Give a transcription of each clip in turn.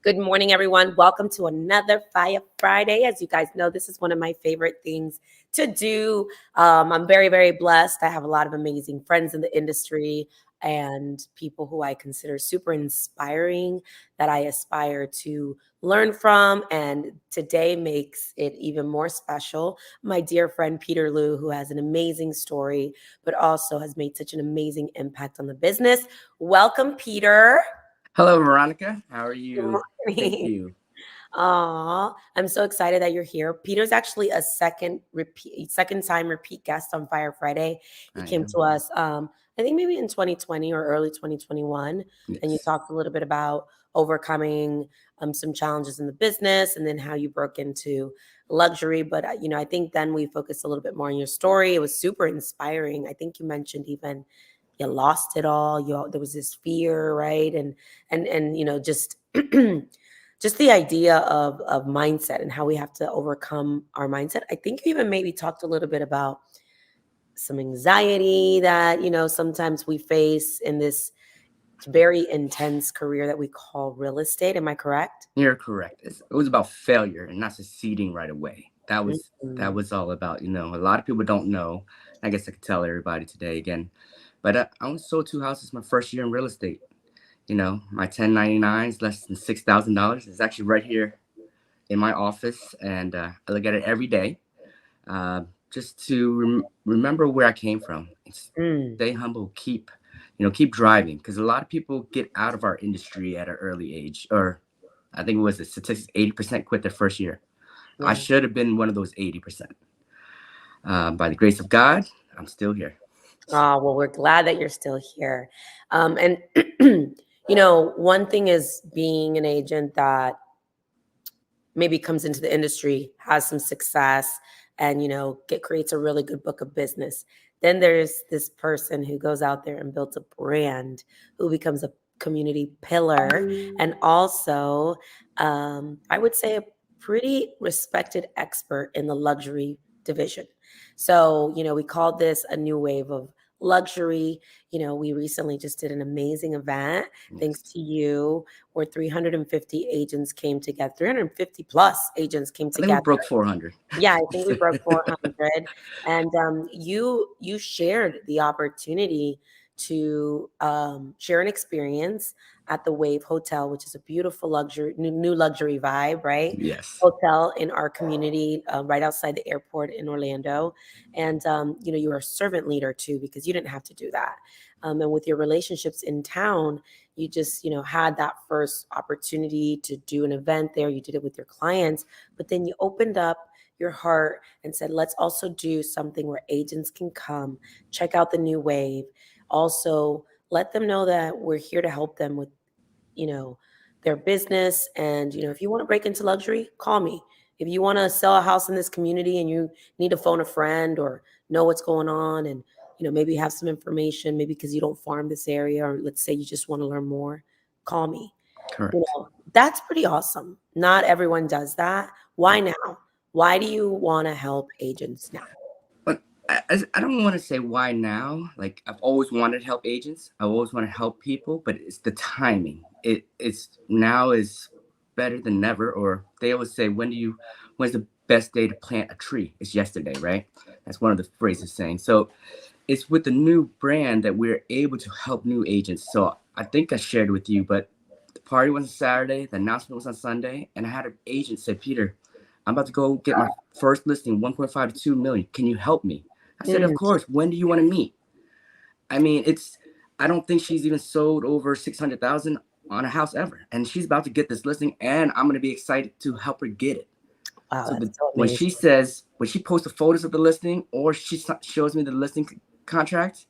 Good morning, everyone. Welcome to another Fire Friday. As you guys know, this is one of my favorite things to do. I'm very, very blessed. I have a lot of amazing friends in the industry and people who I consider super inspiring that I aspire to learn from. And today makes it even more special. My dear friend, Peter Luu, who has an amazing story, but also has made such an amazing impact on the business. Welcome, Peter. Hello, Veronica. How are Good you? Thank morning. you. Aw, I'm so excited that you're here. Peter's actually a second time repeat guest on Fire Friday. He I came am. to us, I think maybe in 2020 or early 2021, and you Yes. talked a little bit about overcoming some challenges in the business, and then how you broke into luxury. But I think then we focused a little bit more on your story. It was super inspiring. I think you mentioned even you lost it all. There was this fear, right? And just just the idea of mindset and how we have to overcome our mindset. I think you even maybe talked a little bit about some anxiety that sometimes we face in this very intense career that we call real estate. Am I correct? You're correct. It was about failure and not succeeding right away. That Mhm. was all about. A lot of people don't know. I guess I could tell everybody today again. But I only sold two houses my first year in real estate. My 1099 is less than $6,000. It's actually right here in my office, and I look at it every day, just to remember where I came from. Mm. Stay humble. Keep driving, because a lot of people get out of our industry at an early age, or I think it was the statistics 80% quit their first year. I Yeah. should have been one of those 80%. By the grace of God, I'm still here. Oh, well, we're glad that you're still here. And one thing is being an agent that maybe comes into the industry, has some success, and creates a really good book of business. Then there's this person who goes out there and builds a brand, who becomes a community pillar, and also, I would say, a pretty respected expert in the luxury division. So we called this a new wave of luxury. We recently just did an amazing event thanks Yes. to you, where 350 agents came together, 350 plus agents came I think we together. broke 400. Yeah, I think we broke 400. And you shared the opportunity to share an experience at the Wave Hotel, which is a beautiful luxury, new luxury vibe, right? Yes. Hotel in our community, right outside the airport in Orlando. And you were a servant leader too, because you didn't have to do that. And with your relationships in town, you just had that first opportunity to do an event there. You did it with your clients, but then you opened up your heart and said, let's also do something where agents can come, check out the new wave. Also, let them know that we're here to help them with, you know, their business. And, if you want to break into luxury, call me. If you want to sell a house in this community and you need to phone a friend or know what's going on, and, maybe have some information, maybe because you don't farm this area, or let's say you just want to learn more, call me. Correct. That's pretty awesome. Not everyone does that. Why now? Why do you want to help agents now? But I don't want to say why now. Like, I've always wanted to help agents. I always want to help people, but it's the timing. It's now is better than never. Or they always say, when's the best day to plant a tree? It's yesterday, right? That's one of the phrases saying. So it's with the new brand that we're able to help new agents. So I think I shared with you, but the party was on Saturday, the announcement was on Sunday, and I had an agent say, Peter, I'm about to go get my first listing, 1.5 to 2 million. Can you help me? I said, of Mm, course. When do you want to meet? I mean, I don't think she's even sold over 600,000 on a house ever. And she's about to get this listing, and I'm going to be excited to help her get it. wow, So that's so amazing. when she posts the photos of the listing, or she shows me the listing contract,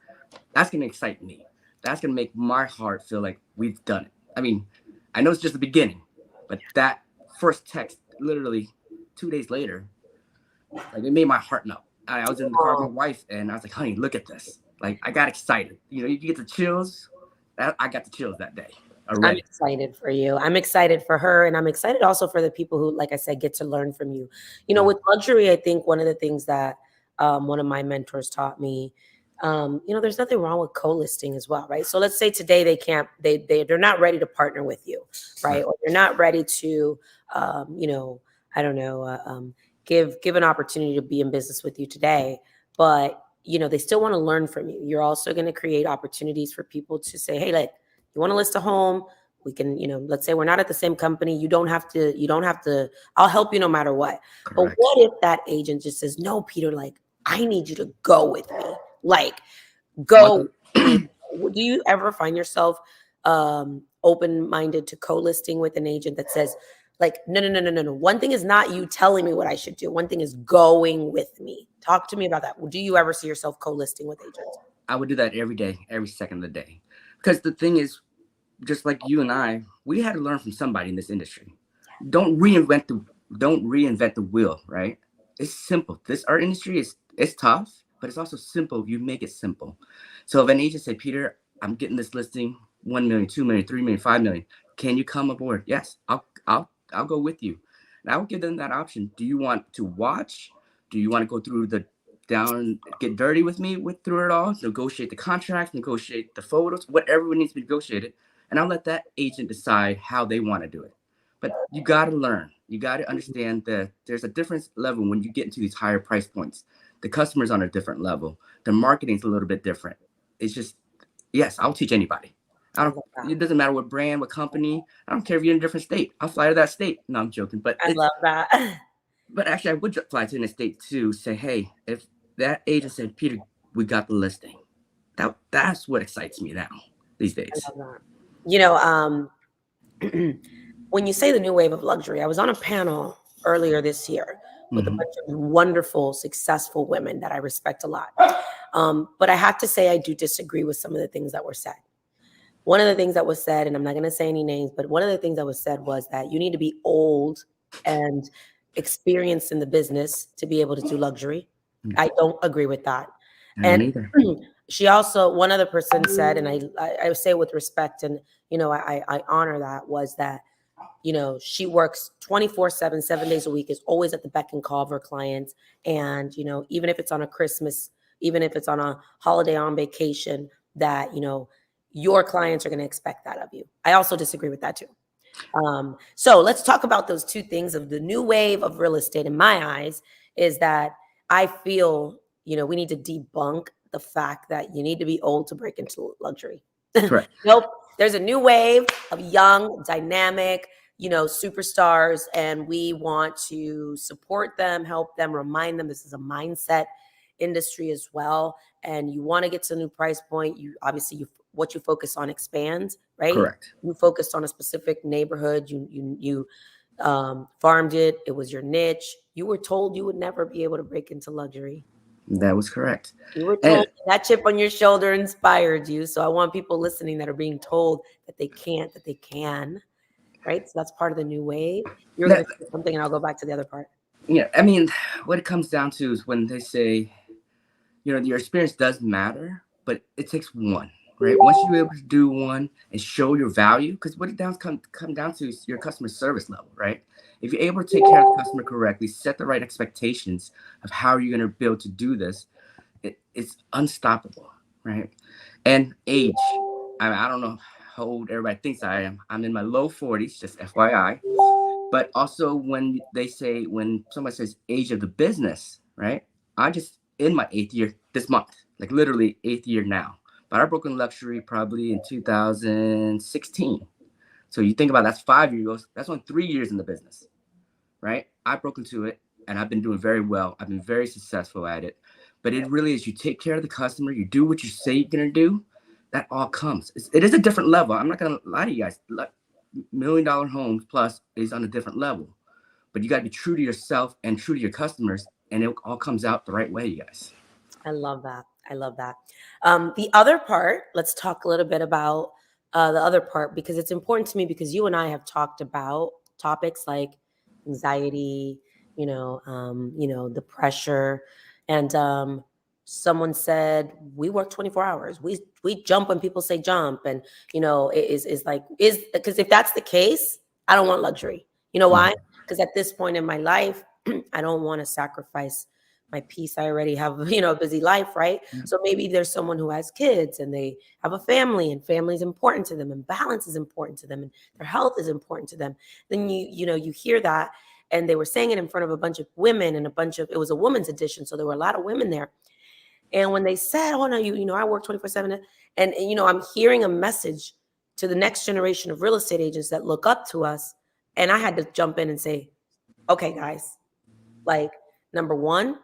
that's going to excite me. That's going to make my heart feel like we've done it. I mean, I know it's just the beginning, but that first text, literally 2 days later, like, it made my heart melt. I was in the car with my Oh, wife, and I was like, honey, look at this. Like, I got excited. You get the chills. I got the chills that day I'm already. excited for you. I'm excited for her. And I'm excited also for the people who, like I said, get to learn from you. Mm. With luxury, I think one of the things that one of my mentors taught me, there's nothing wrong with co-listing as well, right? So let's say today they're not ready to partner with you, right? Or they're not ready to, I don't know, give an opportunity to be in business with you today, but they still want to learn from you. You're also going to create opportunities for people to say, hey, like, you want to list a home? We can, let's say we're not at the same company. You don't have to, I'll help you no matter what. Correct. But what if that agent just says, no, Peter, like, I need you to go with me. Like, go. Do you ever find yourself open-minded to co-listing with an agent that says, like, no. One thing is not you telling me what I should do. One thing is going with me. Talk to me about that. Do you ever see yourself co-listing with agents? I would do that every day, every second of the day. Because the thing is, just like you and I, we had to learn from somebody in this industry. Don't reinvent the wheel, right? It's simple. Our industry it's tough, but it's also simple if you make it simple. So if an agent say, Peter, I'm getting this listing, 1 million, 2 million, 3 million, 5 million. Can you come aboard? Yes, I'll go with you. And I will give them that option. Do you want to watch? Do you want to go through get dirty with me through it all, negotiate the contracts, negotiate the photos, whatever needs to be negotiated, and I'll let that agent decide how they want to do it. But you got to learn. You got to understand that there's a different level when you get into these higher price points. The customer's on a different level. The marketing's a little bit different. It's just, yes, I'll teach anybody. It doesn't matter what brand, what company. I don't care if you're in a different state. I'll fly to that state. No, I'm joking. But I love that. But actually, I would fly to an state to say, hey, if that agent said, Peter, we got the listing. That's what excites me now these days. I love that. When you say the new wave of luxury, I was on a panel earlier this year with a bunch of wonderful, successful women that I respect a lot. But I have to say, I do disagree with some of the things that were said. One of the things that was said, and I'm not going to say any names, but one of the things that was said was that you need to be old and experienced in the business to be able to do luxury. I don't agree with that. And she also, one other person said, and I say with respect, and I honor that, was that she works 24/7, 7 days a week, is always at the beck and call of her clients, and even if it's on a Christmas, even if it's on a holiday, on vacation, that your clients are going to expect that of you. I also disagree with that too. So let's talk about those two things of the new wave of real estate. In my eyes, is that I feel, we need to debunk the fact that you need to be old to break into luxury. Correct. Nope. There's a new wave of young, dynamic, superstars, and we want to support them, help them, remind them this is a mindset industry as well. And you want to get to a new price point. What you focus on expands, right? Correct. You focused on a specific neighborhood. You farmed it. It was your niche. You were told you would never be able to break into luxury. That was correct. You were told that chip on your shoulder inspired you. So I want people listening that are being told that they can't, that they can, right? So that's part of the new wave. You're going to say something and I'll go back to the other part. Yeah. I mean, what it comes down to is when they say, your experience does matter, but it takes one, right? Once you're able to do one and show your value, because what it come down to is your customer service level, right? If you're able to take care of the customer correctly, set the right expectations of how you're going to be able to do this, it's unstoppable, right? And age, I don't know how old everybody thinks I am. I'm in my low 40s, just FYI. But also when somebody says age of the business, right? I just in my 8th year this month, like literally 8th year now. But I broke in luxury probably in 2016. So you think about that's 5 years. That's only 3 years in the business, right? I broke into it and I've been doing very well. I've been very successful at it. But it really is, you take care of the customer, you do what you say you're going to do, that all comes. It is a different level. I'm not going to lie to you guys. $1 million homes plus is on a different level. But you got to be true to yourself and true to your customers, and it all comes out the right way, you guys. I love that. The other part, let's talk a little bit about the other part, because it's important to me, because you and I have talked about topics like anxiety, the pressure. And someone said, we work 24 hours. We jump when people say jump. And, because if that's the case, I don't want luxury. You know why? Because at this point in my life, I don't want to sacrifice my peace. I already have, you know, a busy life, right? Yeah. So maybe there's someone who has kids and they have a family, and family is important to them, and balance is important to them, and their health is important to them. Then you know, you hear that, and they were saying it in front of a bunch of women and it was a women's edition. So there were a lot of women there. And when they said, oh no, you know, I work 24/7, and you know, I'm hearing a message to the next generation of real estate agents that look up to us. And I had to jump in and say, okay, guys, like, number one,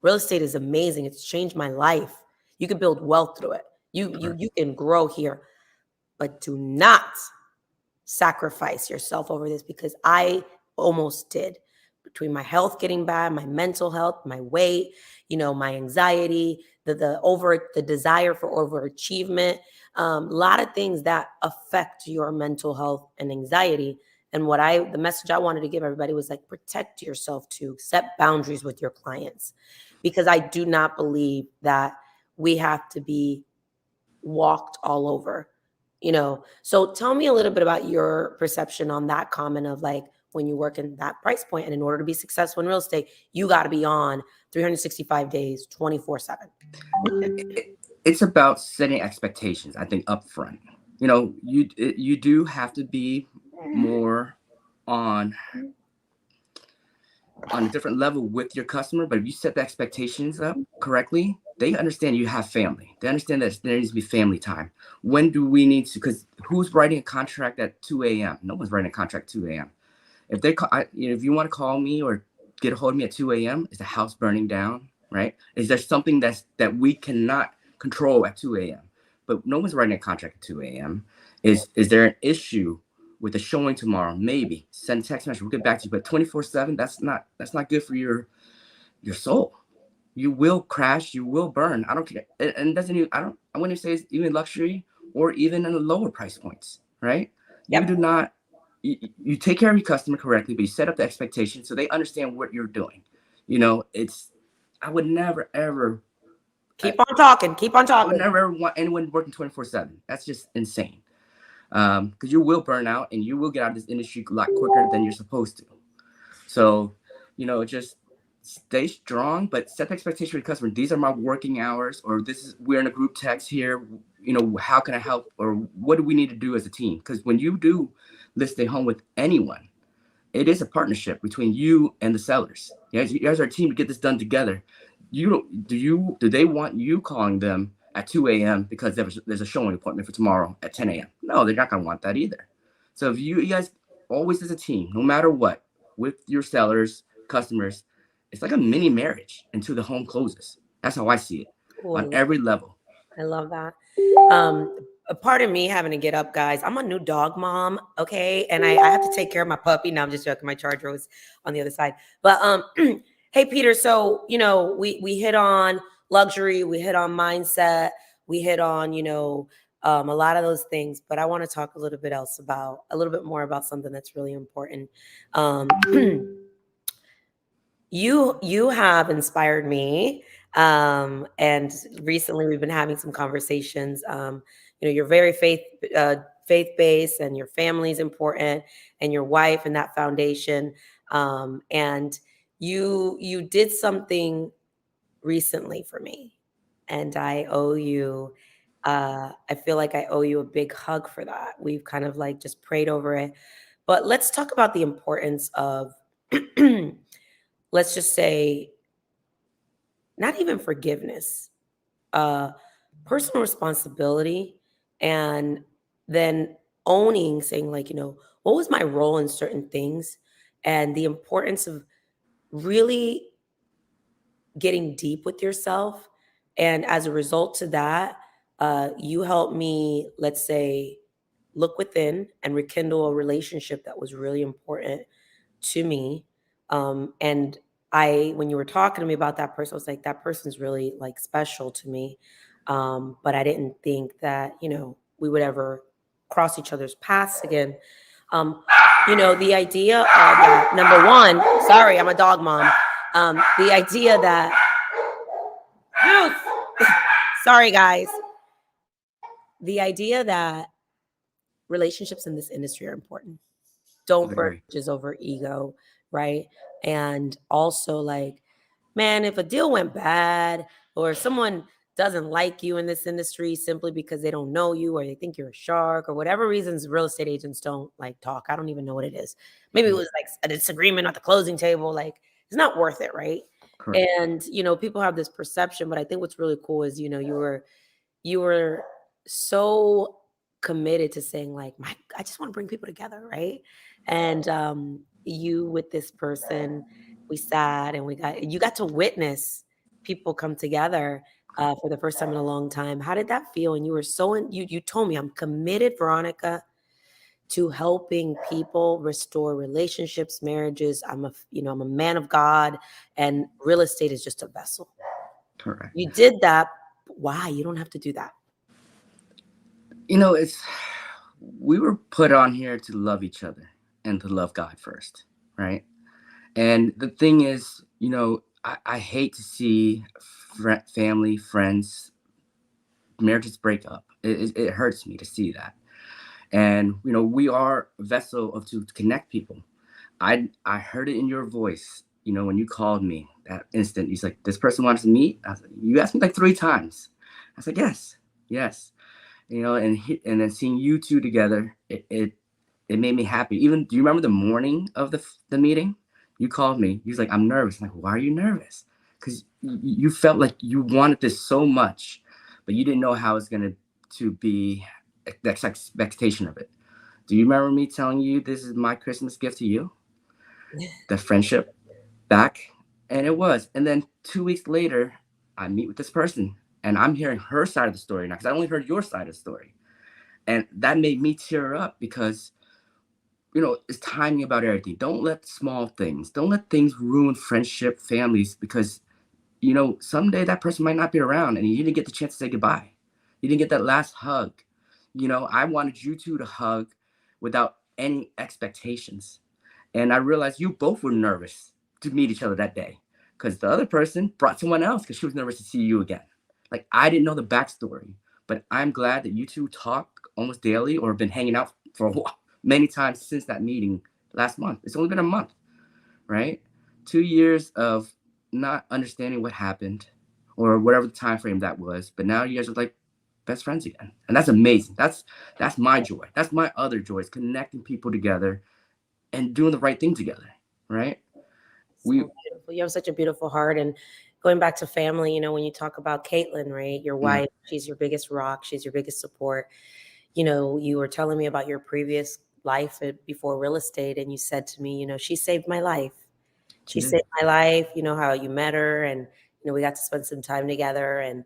real estate is amazing. It's changed my life. You can build wealth through it. You can grow here, but do not sacrifice yourself over this, because I almost did. Between my health getting bad, my mental health, my weight, you know, my anxiety, the desire for overachievement, a lot of things that affect your mental health and anxiety. And the message I wanted to give everybody was like, protect yourself too, set boundaries with your clients, because I do not believe that we have to be walked all over, you know. So tell me a little bit about your perception on that comment of like, when you work in that price point, and in order to be successful in real estate, you got to be on 365 days, 24/7. It's about setting expectations, I think, upfront. You know, you do have to be more on a different level with your customer, but if you set the expectations up correctly, they understand you have family. They understand that there needs to be family time. When do we need to? Because who's writing a contract at 2 a.m.? No one's writing a contract at 2 a.m. If they call, you know, if you want to call me or get a hold of me at 2 a.m., is the house burning down? Right? Is there something that we cannot control at 2 a.m.? But no one's writing a contract at 2 a.m. Is there an issue with the showing tomorrow? Maybe send a text message. We'll get back to you. But 24/7, that's not good for your soul. You will crash. You will burn. I don't care. And it doesn't even. I wouldn't say it's even luxury or even in the lower price points. Right? You Yep. do not. You take care of your customer correctly, but you set up the expectation so they understand what you're doing. You know, I would never ever. Keep on talking. Keep on I would talking. never ever want anyone working 24/7. That's just insane. Because you will burn out and you will get out of this industry a lot quicker than you're supposed to. So, you know, just stay strong, but set the expectation for your customer. These are my working hours, or we're in a group text here. You know, how can I help, or what do we need to do as a team? Because when you do list a home with anyone, it is a partnership between you and the sellers. You guys are a team to get this done together. Do they want you calling them at 2 a.m. because there's a showing appointment for tomorrow at 10 a.m.? No, they're not gonna want that either. So if you guys always as a team, no matter what, with your sellers, customers, it's like a mini marriage until the home closes. That's how I see it Ooh, on every level. I love that. Um, a part of me having to get up, guys. I'm a new dog mom, okay, and I have to take care of my puppy. Now I'm just joking. My charger was on the other side. But hey, Peter. So you know, we hit on luxury, we hit on mindset, we hit on, you know, a lot of those things. But I want to talk a little bit more about something that's really important. Um, you have inspired me, and recently we've been having some conversations. You know, you're very faith based, and your family is important, and your wife, and that foundation. And you did something recently for me, and I owe you. I feel like I owe you a big hug for that. We've kind of like just prayed over it, but let's talk about the importance of let's just say, not even forgiveness, uh, personal responsibility, and then owning, saying, like, you know, what was my role in certain things, and the importance of really getting deep with yourself. And as a result to that, you helped me, let's say, look within and rekindle a relationship that was really important to me. And when you were talking to me about that person, I was like, that person's really like special to me. But I didn't think that, you know, we would ever cross each other's paths again. Um, you know, the idea of that, number one, sorry, I'm a dog mom. The idea that, sorry guys, the idea that relationships in this industry are important. Don't burn Very. bridges over ego, right? And also, like, man, if a deal went bad or someone doesn't like you in this industry simply because they don't know you or they think you're a shark or whatever reasons real estate agents don't like talk. I don't even know what it is. Maybe it was like a disagreement at the closing table. Like it's not worth it, right? Correct. And people have this perception, but I think what's really cool is you were so committed to saying like, I just want to bring people together, right? And you with this person, we sat and you got to witness people come together for the first time in a long time. How did that feel? And you were you told me, I'm committed, Veronica, to helping people restore relationships, marriages. I'm a man of God, and real estate is just a vessel. Correct. You did that. Why? You don't have to do that. We were put on here to love each other and to love God first, right? And the thing is, I hate to see family, friends, marriages break up. It hurts me to see that. And we are a vessel to connect people. I heard it in your voice. When you called me that instant, you like, this person wants to meet. You asked me like 3 times. I said yes, yes. And then seeing you two together, it made me happy. Even, do you remember the morning of the meeting? You called me. You was like, I'm nervous. I'm like, why are you nervous? Because you felt like you wanted this so much, but you didn't know how it's gonna to be, the expectation of it. Do you remember me telling you this is my Christmas gift to you? The friendship back, and it was. And then 2 weeks later, I meet with this person, and I'm hearing her side of the story now because I only heard your side of the story, and that made me tear up because it's timing about everything. Don't let small things, don't let things ruin friendship, families, because someday that person might not be around, and you didn't get the chance to say goodbye. You didn't get that last hug. I wanted you two to hug without any expectations. And I realized you both were nervous to meet each other that day because the other person brought someone else because she was nervous to see you again. Like, I didn't know the backstory, but I'm glad that you two talk almost daily or have been hanging out for a while, many times since that meeting last month. It's only been a month, right? 2 years of not understanding what happened or whatever the time frame that was, but now you guys are like best friends again, and that's amazing. That's my joy. That's my other joy, is connecting people together and doing the right thing together, right? We So beautiful. You have such a beautiful heart. And going back to family, when you talk about Caitlin, right, your yeah, wife, she's your biggest rock, she's your biggest support. You were telling me about your previous life before real estate, and you said to me, she saved my life. she She did. saved my life. You know how you met her, and we got to spend some time together, and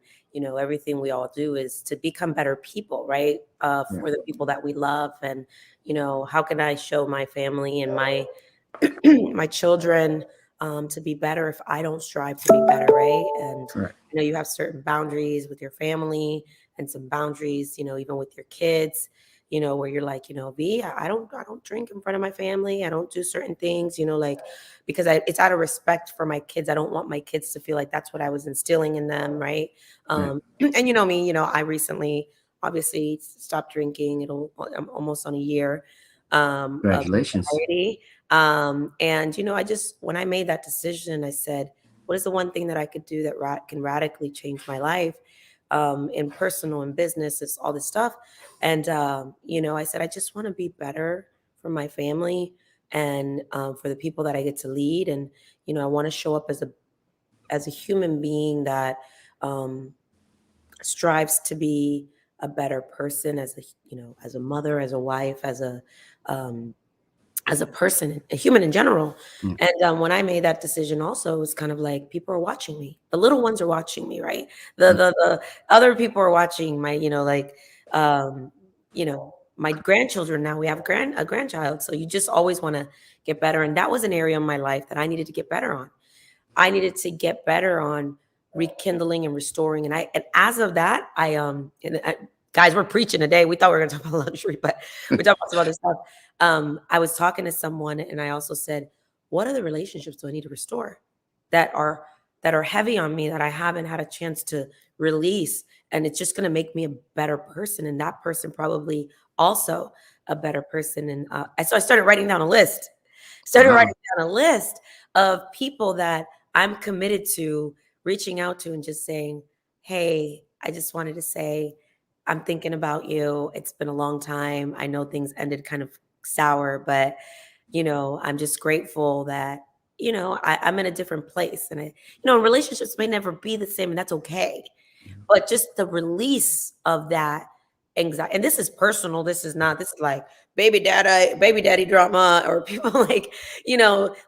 everything we all do is to become better people, right? Yeah, For the people that we love. And how can I show my family and my my children to be better if I don't strive to be better, right? And correct. you have certain boundaries with your family and some boundaries, even with your kids, where you're like, V, I don't drink in front of my family. I don't do certain things, like, because it's out of respect for my kids. I don't want my kids to feel like that's what I was instilling in them, right? Yeah, And me, I recently obviously stopped drinking. I'm almost on a year of congratulations. sobriety. And when I made that decision, I said, what is the one thing that I could do that can radically change my life, in personal and business, is all this stuff. And I said, I just want to be better for my family and for the people that I get to lead. And I want to show up as a human being that strives to be a better person, as a mother, as a wife, um, as a person, a human in general. Yeah, And when I made that decision, also, it was kind of like people are watching me. The little ones are watching me, right? yeah, The other people are watching my, my grandchildren. Now we have a grandchild, so you just always want to get better. And that was an area of my life that I needed to get better on. I needed to get better on rekindling and restoring. And as of that, guys, we're preaching today. We thought we were going to talk about luxury, but we talked about some other stuff. I was talking to someone, and I also said, what other relationships do I need to restore that are heavy on me, that I haven't had a chance to release? And it's just going to make me a better person, and that person probably also a better person. And so I started writing down a list. Started wow, writing down a list of people that I'm committed to reaching out to and just saying, hey, I just wanted to say, I'm thinking about you. It's been a long time. I know things ended kind of sour, but I'm just grateful that, I'm in a different place. And relationships may never be the same, and that's okay. But just the release of that anxiety, and this is personal. This is like baby daddy drama, or people like,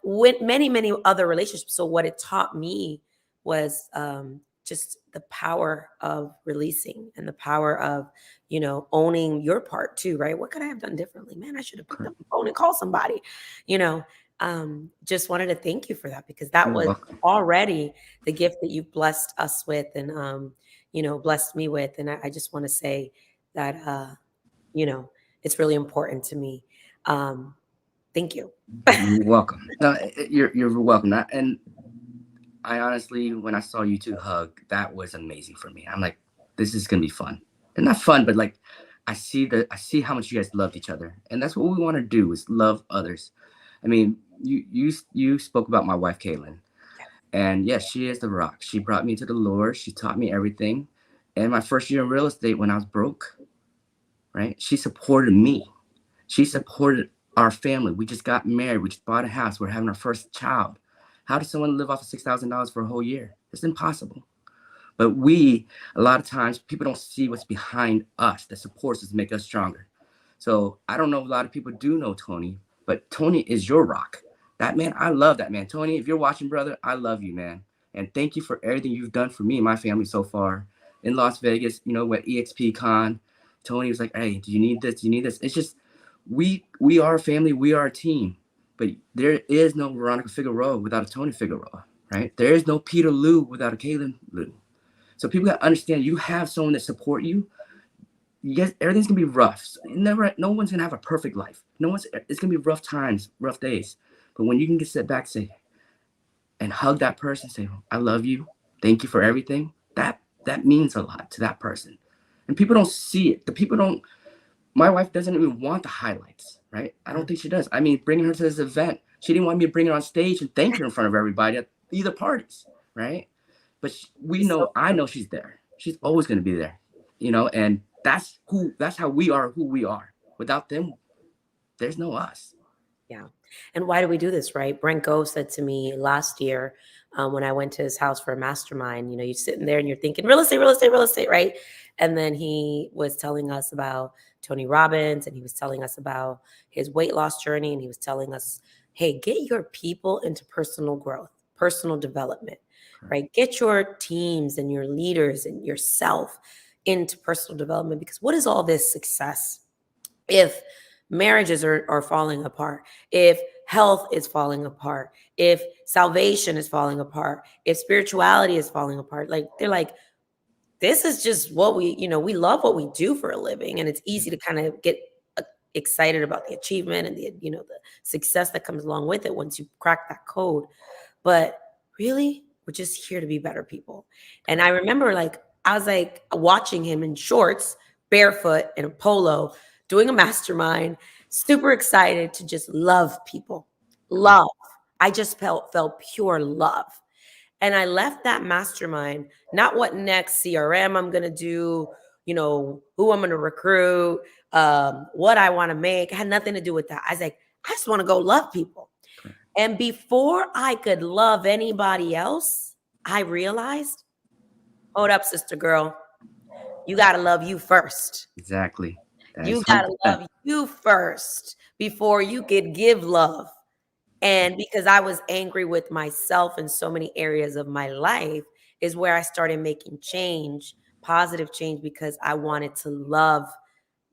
with many, many other relationships. So what it taught me was just the power of releasing, and the power of, owning your part too, right? What could I have done differently? Man, I should have picked up Correct. the phone and called somebody, you know. Just wanted to thank you for that, because that You're was welcome. already the gift that you've blessed us with, and blessed me with. And I just want to say that, you know, it's really important to me. Um, thank you. You're welcome. No, you're welcome. And I honestly, when I saw you two hug, that was amazing for me. I'm like, this is gonna be fun, and not fun, but like, I see how much you guys loved each other, and that's what we want to do is love others. I mean, you spoke about my wife, Caitlin, and yes, she is the rock. She brought me to the Lord. She taught me everything. And my first year in real estate, when I was broke, right, she supported me. She supported our family. We just got married. We just bought a house. We're having our first child. How does someone live off of $6,000 for a whole year? It's impossible. But a lot of times, people don't see what's behind us that supports us to make us stronger. So I don't know if a lot of people do know Tony, but Tony is your rock. That man, I love that man. Tony, if you're watching, brother, I love you, man. And thank you for everything you've done for me and my family so far in Las Vegas, with EXP Con. Tony was like, hey, do you need this? Do you need this? It's just, we are a family, we are a team. But there is no Veronica Figueroa without a Tony Figueroa, right? There is no Peter Luu without a Kaylin Luu. So people got to understand you have someone that support you. Yes, everything's gonna be rough. No one's gonna have a perfect life. No one's. It's gonna be rough times, rough days. But when you can just sit back, say, and hug that person, say, "I love you. Thank you for everything." That means a lot to that person. And people don't see it. The people don't. My wife doesn't even want the highlights, right? I don't think she does. I mean, bringing her to this event, she didn't want me to bring her on stage and thank her in front of everybody at either parties, right? But we So, know, I know she's there. She's always going to be there, and that's how we are who we are. Without them, there's no us. yeah. And why do we do this, right? Brent Go said to me last year, when I went to his house for a mastermind, you're sitting there and you're thinking real estate, real estate, real estate, right? And then he was telling us about Tony Robbins, and he was telling us about his weight loss journey. And he was telling us, hey, get your people into personal growth, personal development, right? Get your teams and your leaders and yourself into personal development, because what is all this success if marriages are falling apart, if health is falling apart, if salvation is falling apart, if spirituality is falling apart? Like, they're like, this is just what we love what we do for a living, and it's easy to kind of get excited about the achievement and the success that comes along with it once you crack that code. But really, we're just here to be better people. And I remember, like, I was like watching him in shorts, barefoot, in a polo, doing a mastermind, super excited to just love people. Love. I just felt pure love. And I left that mastermind, not what next CRM I'm gonna do, who I'm gonna recruit, what I want to make. It had nothing to do with that. I was like, I just want to go love people. And before I could love anybody else, I realized, hold up, sister girl, you got to love you first. Exactly. That You is got to 100%. love you first before you could give love. And because I was angry with myself in so many areas of my life, is where I started making change, positive change, because I wanted to love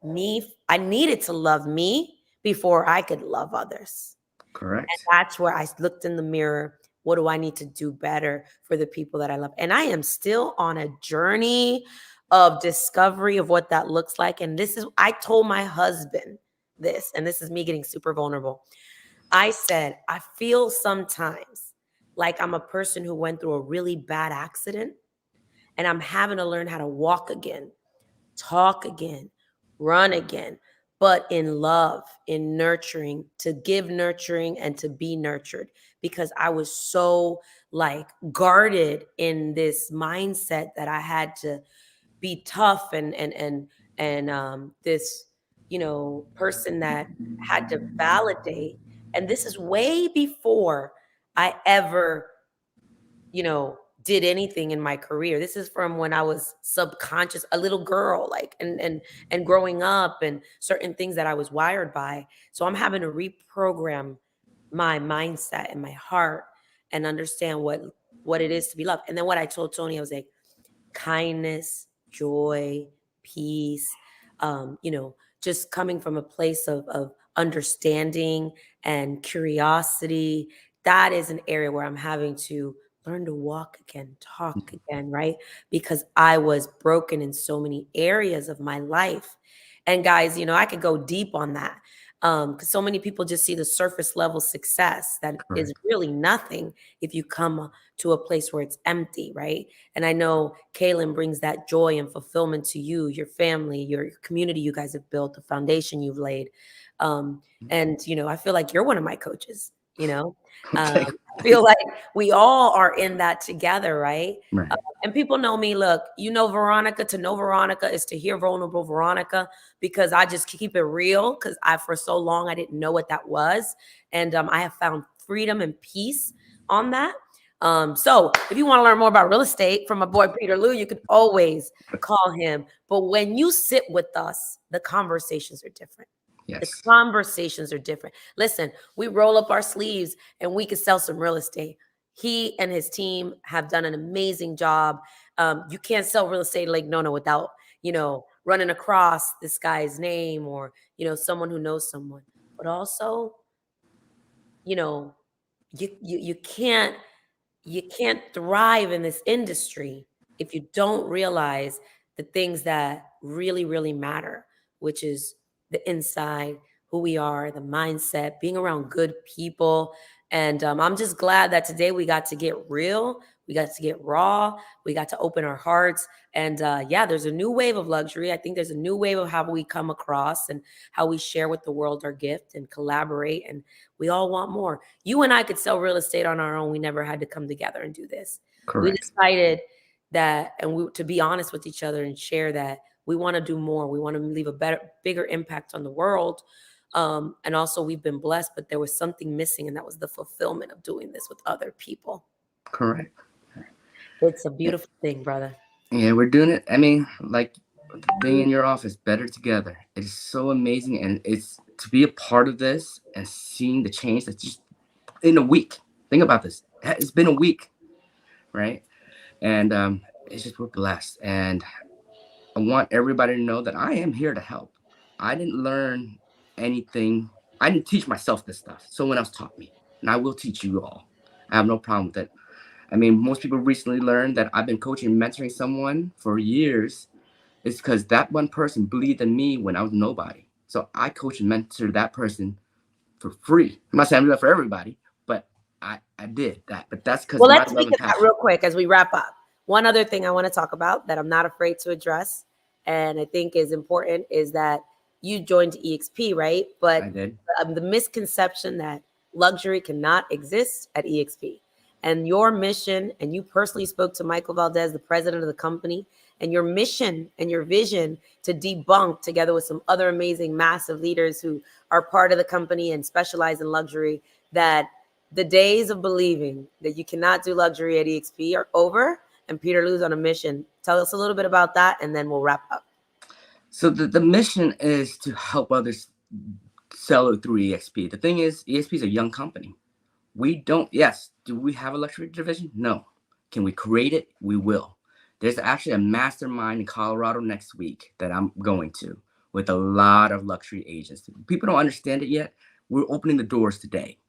me. I needed to love me before I could love others. And Correct. that's where I looked in the mirror. What do I need to do better for the people that I love? And I am still on a journey of discovery of what that looks like. And I told my husband this, and this is me getting super vulnerable. I said, I feel sometimes like I'm a person who went through a really bad accident, and I'm having to learn how to walk again, talk again, run again, but in love, in nurturing, to give nurturing and to be nurtured. because I was so like guarded in this mindset that I had to be tough and this, person that had to validate. And this is way before I ever, did anything in my career. This is from when I was subconscious, a little girl, like, and growing up, and certain things that I was wired by. So I'm having to reprogram my mindset and my heart and understand what it is to be loved. And then what I told Tony, I was like, kindness, joy, peace, just coming from a place of understanding and curiosity. That is an area where I'm having to learn to walk again, talk again, right? Because I was broken in so many areas of my life. And guys, I could go deep on that. Because so many people just see the surface level success that is Correct. really nothing if you come to a place where it's empty, right? And I know Kaylin brings that joy and fulfillment to you, your family, your community you guys have built, the foundation you've laid. And, I feel like you're one of my coaches, Okay. I feel like we all are in that together, right? Right. And people know me. Look, Veronica. To know Veronica is to hear vulnerable Veronica, because I just keep it real. Because for so long, I didn't know what that was. And I have found freedom and peace on that. So if you want to learn more about real estate from my boy Peter Luu, you could always call him. But when you sit with us, the conversations are different. The Yes. conversations are different. Listen, we roll up our sleeves and we can sell some real estate. He and his team have done an amazing job. You can't sell real estate like Nona without, running across this guy's name, or, someone who knows someone. But also, you know, you can't thrive in this industry if you don't realize the things that really, really matter, which is the inside, who we are, the mindset, being around good people. And I'm just glad that today we got to get real. We got to get raw. We got to open our hearts. And yeah, there's a new wave of luxury. I think there's a new wave of how we come across and how we share with the world our gift and collaborate. And we all want more. You and I could sell real estate on our own. We never had to come together and do this. We Correct. decided that, and to be honest with each other and share that we want to do more. We want to leave a bigger impact on the world. And also, we've been blessed, but there was something missing, and that was the fulfillment of doing this with other people. Correct. It's a beautiful thing, brother. Yeah, we're doing it. I mean, like being in your office, better together. It is so amazing, and it's to be a part of this and seeing the change that's just in a week. Think about this. It's been a week, right? And it's just we're blessed, and I want everybody to know that I am here to help. I didn't learn anything. I didn't teach myself this stuff. Someone else taught me, and I will teach you all. I have no problem with it. I mean, most people recently learned that I've been coaching and mentoring someone for years. It's because that one person believed in me when I was nobody. So I coach and mentor that person for free. I'm not saying I'm doing that for everybody, but I did that. But that's because Well, my let's love speak and of that passion. real quick as we wrap up. One other thing I want to talk about that I'm not afraid to address, and I think is important, is that you joined EXP, right? I But did. the misconception that luxury cannot exist at EXP, and your mission, and you personally spoke to Michael Valdez, the president of the company, and your mission and your vision to debunk, together with some other amazing, massive leaders who are part of the company and specialize in luxury, that the days of believing that you cannot do luxury at EXP are over, and Peter Luu's on a mission. Tell us a little bit about that, and then we'll wrap up. So the mission is to help others sell it through EXP. The thing is, EXP is a young company. We don't, yes, do we have a luxury division? No. Can we create it? We will. There's actually a mastermind in Colorado next week that I'm going to with a lot of luxury agents. People don't understand it yet. We're opening the doors today,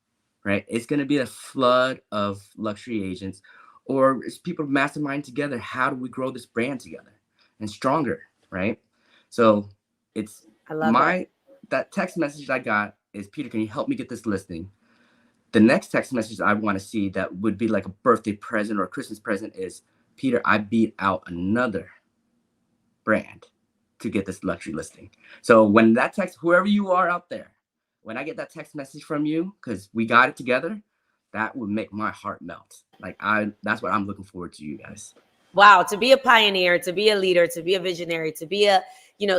right? It's going to be a flood of luxury agents, or it's people mastermind together. How do we grow this brand together and stronger, right? So it's I love it. that text message I got is, Peter, can you help me get this listing? The next text message I want to see that would be like a birthday present or a Christmas present is, Peter, I beat out another brand to get this luxury listing. So when that text, whoever you are out there, when I get that text message from you, because we got it together, that would make my heart melt. Like that's what I'm looking forward to, you guys. Wow, to be a pioneer, to be a leader, to be a visionary, to be a,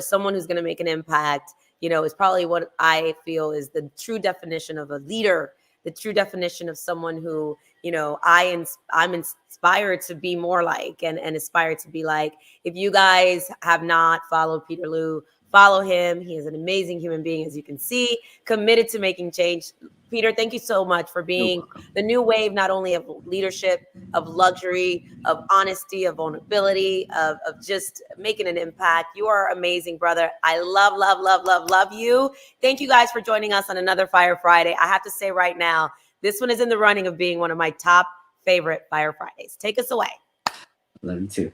someone who's going to make an impact, is probably what I feel is the true definition of a leader, the true definition of someone who, I'm inspired to be more like and aspire to be like. If you guys have not followed Peter Luu, follow him. He is an amazing human being, as you can see, committed to making change. Peter, thank you so much for being the new wave, not only of leadership, of luxury, of honesty, of vulnerability, of just making an impact. You are amazing, brother. I love you. Thank you guys for joining us on another Fire Friday. I have to say right now, this one is in the running of being one of my top favorite Fire Fridays. Take us away. Love you too.